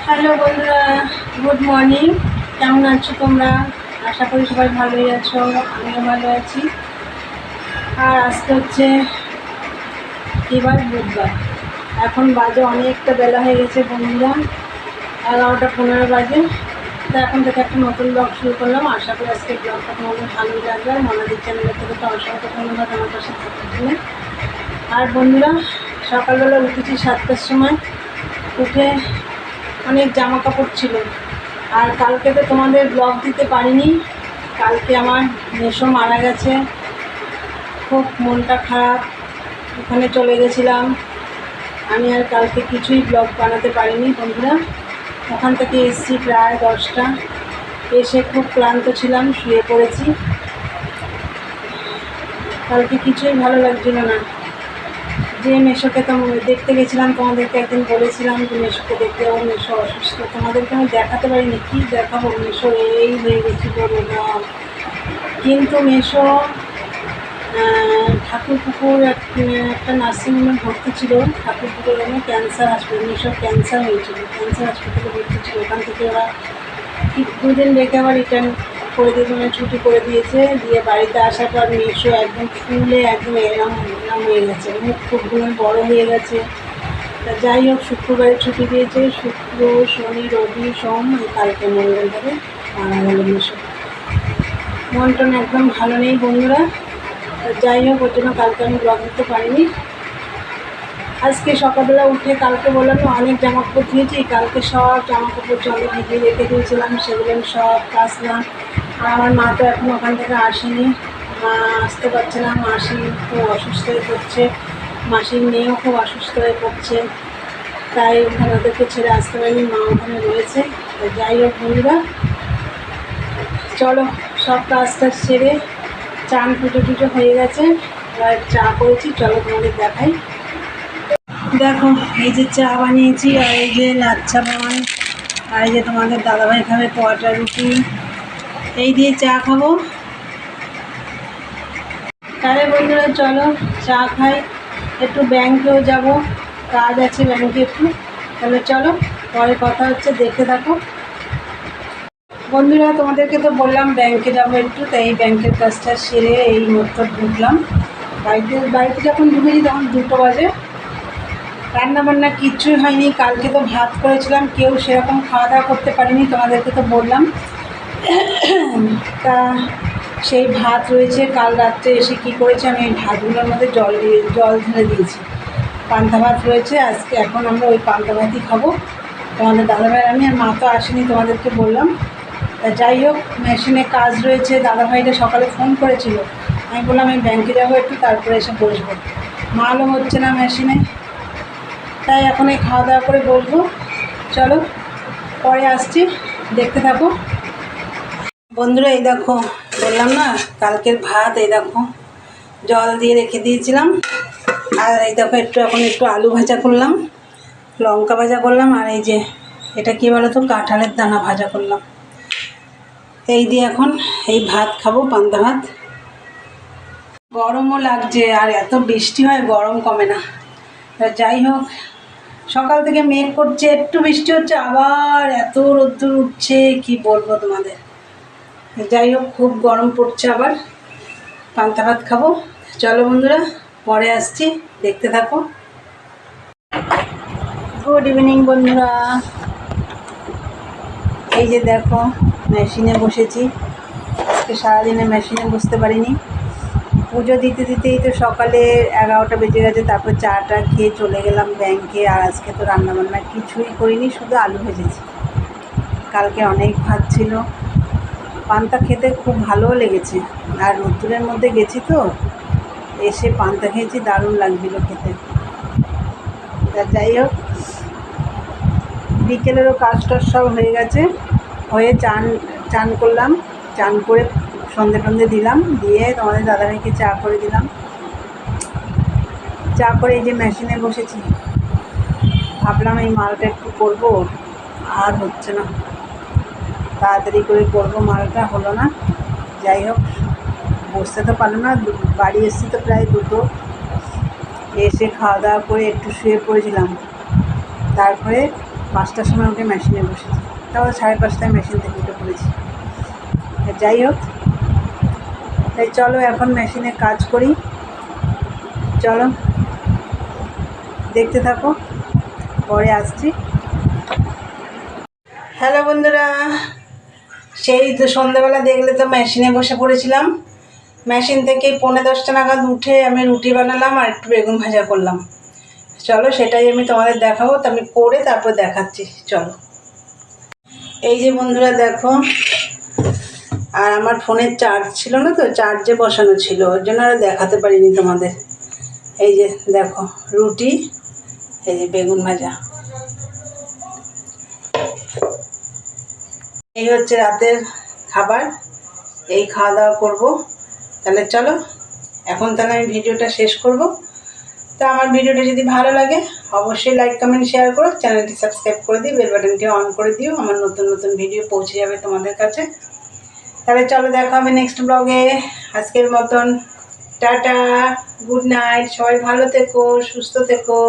Hello বন্ধুরা, good morning. কেমন আছো তোমরা? আশা করি সবাই ভালোই আছো, আমিও ভালো আছি। আর আজকে হচ্ছে এবার বুধবার। এখন বাজে অনেকটা বেলা হয়ে গেছে বন্ধুরা, 11টা 15 বাজে। তো এখন থেকে একটা নতুন ব্লগ শুরু করলাম। আশা করি আজকে ব্লগটা তোমাদের ভালোই লাগবে। আর মনাদির চ্যানেলের থেকে তো অসংখ্য ধন্যবাদ আমার পাশে থাকার জন্য। আর বন্ধুরা, সকালবেলা উঠেছি 7টার সময়। উঠে অনেক জামা কাপড় ছিল, আর কালকে তো তোমাদের ব্লগ দিতে পারিনি। কালকে আমার মেসো মারা গেছে, খুব মনটা খারাপ। ওখানে চলে গেছিলাম আমি, আর কালকে কিছুই ব্লগ বানাতে পারিনি বন্ধুরা। ওখান থেকে এসেছি প্রায় 10টা। এসে খুব ক্লান্ত ছিলাম, শুয়ে পড়েছি। কালকে কিছুই ভালো লাগছিল না। যে মেশোকে তো দেখতে গেছিলাম, তোমাদেরকে একদিন বলেছিলাম যে মেশোকে দেখতে যাবো, মেশো অসুস্থ। তোমাদেরকে আমি দেখাতে পারিনি, কী দেখাবো। মেশো এই হয়ে গেছিলো রোগা। কিন্তু মেশো ঠাকুরপুকুর একটা নার্সিংহোমে ভর্তি ছিল। ঠাকুরপুকুর ক্যান্সার হাসপাতাল, মেশোর ক্যান্সার হয়েছিল, ক্যান্সার হাসপাতালে ভর্তি ছিল। ওখান থেকে ওরা 2 দিন রেখে আবার রিটার্ন করে দিয়ে, মানে ছুটি করে দিয়েছে। দিয়ে বাড়িতে আসার পর মেশো একদম ফুলে একদম এরম হয়ে গেছে, মুখ খুবগুলো বড়ো হয়ে গেছে। তা যাই হোক, শুক্রবারে ছুটি দিয়েছে। শুক্র, শনি, রবি, সোম, কালকে মঙ্গলবারে মারা গেল মেশো। মন টন একদম ভালো নেই বন্ধুরা। যাই হোক, ওর জন্য কালকে আমি ব্লগ দিতে পারিনি। আজকে সকালবেলা উঠে, কালকে বললাম অনেক জামা কাপড় ধুয়েছি, কালকে সব জামা কাপড় জলে ভিজিয়ে রেখে দিয়েছিলাম, সেগুলো আমি সব কাচলাম। আর আমার মা তো এখন ওখান থেকে আসেনি, মা আসতে পারছে না। মাসি খুব অসুস্থ হয়ে পড়ছে, মাসির মেয়েও খুব অসুস্থ হয়ে পড়ছে, তাই ওখানে ওদেরকে ছেড়ে আসতে পারিনি, মা ওখানে রয়েছে। তো যাই হোক বন্ধুরা, চলো সব কাজটা সেরে, চান পুজো হয়ে গেছে, এবার চা করেছি, চলো তোমাদের দেখাই। দেখো, এই যে চা বানিয়েছি, আর এই যে লাচ্ছা বান, আর এই যে তোমাদের দাদাভাই খাবে পরোটা রুটি, এই দিয়ে চা খাবো। তাহলে বন্ধুরা চলো চা খাই, একটু ব্যাংকেও যাব, কাজ আছে ব্যাংকে একটু। তাহলে চলো, পরে কথা হচ্ছে, দেখতে থাকো বন্ধুরা। তোমাদেরকে তো বললাম ব্যাংকে যাবো একটু, তাই এই ব্যাংকের কাজটা সেরে এই মাত্র ঢুকলাম। বাড়িতে যখন ঢুকেছি তখন 2টো বাজে। রান্নাবান্না কিচ্ছুই হয়নি। কালকে তো ভাত করেছিলাম, কেউ সেরকম খাওয়া দাওয়া করতে পারিনি, তোমাদেরকে তো বললাম। তা সেই ভাত রয়েছে। কাল রাত্রে এসে কী করেছে, আমি ওই ভাতগুলোর মধ্যে জল ঢেলে দিয়েছি। পান্তা ভাত রয়েছে আজকে, এখন আমরা ওই পান্তা ভাতই খাবো। তোমাদের দাদাভাই আমি, আর মা তো আসেনি, তোমাদেরকে বললাম। তা যাই হোক, মেশিনে কাজ রয়েছে। দাদাভাইটা সকালে ফোন করেছিল, আমি বললাম আমি ব্যাংকে যাবো একটু, তারপরে এসে বসবো। মালও হচ্ছে না মেশিনে, তাই এখন এই খাওয়া দাওয়া করে বসবো। চলো পরে আসছি, দেখতে থাকো বন্ধুরা। এই দেখো, বললাম না কালকের ভাত, এই দেখো জল দিয়ে রেখে দিয়েছিলাম। আর এই দেখো এখন একটু আলু ভাজা করলাম, লঙ্কা ভাজা করলাম, আর এই যে এটা কী বলো তো, কাঁঠালের দানা ভাজা করলাম। এই দিয়ে এখন এই ভাত খাবো, পান্তা ভাত। গরমও লাগছে, আর এত বৃষ্টি হয় গরম কমে না। যাই হোক, সকাল থেকে মেঘ করছে, একটু বৃষ্টি হচ্ছে, আবার এত রোদ্দুর উঠছে, কি বলবো তোমাদের। যাই হোক, খুব গরম পড়ছে, আবার পান্তা ভাত খাবো। চলো বন্ধুরা, পরে আসছি, দেখতে থাকো। গুড ইভিনিং বন্ধুরা। এই যে দেখো, মেশিনে বসেছি। আজকে সারাদিনে মেশিনে বসতে পারিনি। পুজো দিতেই তো সকালে 11টা বেজে গেছে। তারপর চাটা খেয়ে চলে গেলাম ব্যাংকে। আর আজকে তো রান্নাবান্না কিছুই করিনি, শুধু আলু ভেজেছি। কালকে অনেক ভাত ছিল। পান্তা খেতে খুব ভালোও লেগেছে, আর রোদ্দুরের মধ্যে গেছি তো, এসে পান্তা খেয়েছি, দারুণ লাগছিল খেতে। তা যাই হোক, বিকেলেরও কাজ টাজ সব হয়ে গেছে। হয়ে চান করলাম, চান করে সন্ধে দিলাম, দিয়ে তোমাদের দাদাভাইকে চা করে দিলাম। চা করে এই যে মেশিনে বসেছি। ভাবলাম এই মালটা একটু করবো, আর হচ্ছে না, তাড়াতাড়ি করে করবো, মালটা হলো না। যাই হোক, বসতে তো পারলো না। বাড়ি এসেছি তো প্রায় 2টো। এসে খাওয়া দাওয়া করে একটু শুয়ে পড়েছিলাম, তারপরে 5টার সময় উঠে মেশিনে বসেছি, তাও 5:30টায় মেশিন থেকে উঠে পড়েছি। যাই হোক, তাই চলো এখন মেশিনে কাজ করি। চলো দেখতে থাকো, পরে আসছি। হ্যালো বন্ধুরা, সেই তো সন্ধ্যাবেলা দেখলে তো মেশিনে বসে পড়েছিলাম। মেশিন থেকে 9:45 নাগাদ উঠে আমি রুটি বানালাম আর একটু বেগুন ভাজা করলাম। চলো সেটাই আমি তোমাদের দেখাবো, তো আমি করে তারপর দেখাচ্ছি। চলো, এই যে বন্ধুরা দেখো, আর আমার ফোনের চার্জ ছিল না, তো চার্জে বসানো ছিল, ওর জন্য আর দেখাতে পারিনি তোমাদের। এই যে দেখো রুটি, এই যে বেগুন ভাজা, এই হচ্ছে রাতের খাবার। এই খাওয়া দাওয়া করবো। তাহলে চলো এখন তাহলে আমি ভিডিওটা শেষ করব। তো আমার ভিডিওটা যদি ভালো লাগে অবশ্যই লাইক কমেন্ট শেয়ার করো, চ্যানেলটি সাবস্ক্রাইব করে দিও, বেল বাটনটি অন করে দিও, আমার নতুন নতুন ভিডিও পৌঁছে যাবে তোমাদের কাছে। তাহলে চলো দেখা হবে নেক্সট ব্লগে। আজকের মতন টাটা, গুড নাইট, সবাই ভালো থেকো, সুস্থ থেকো।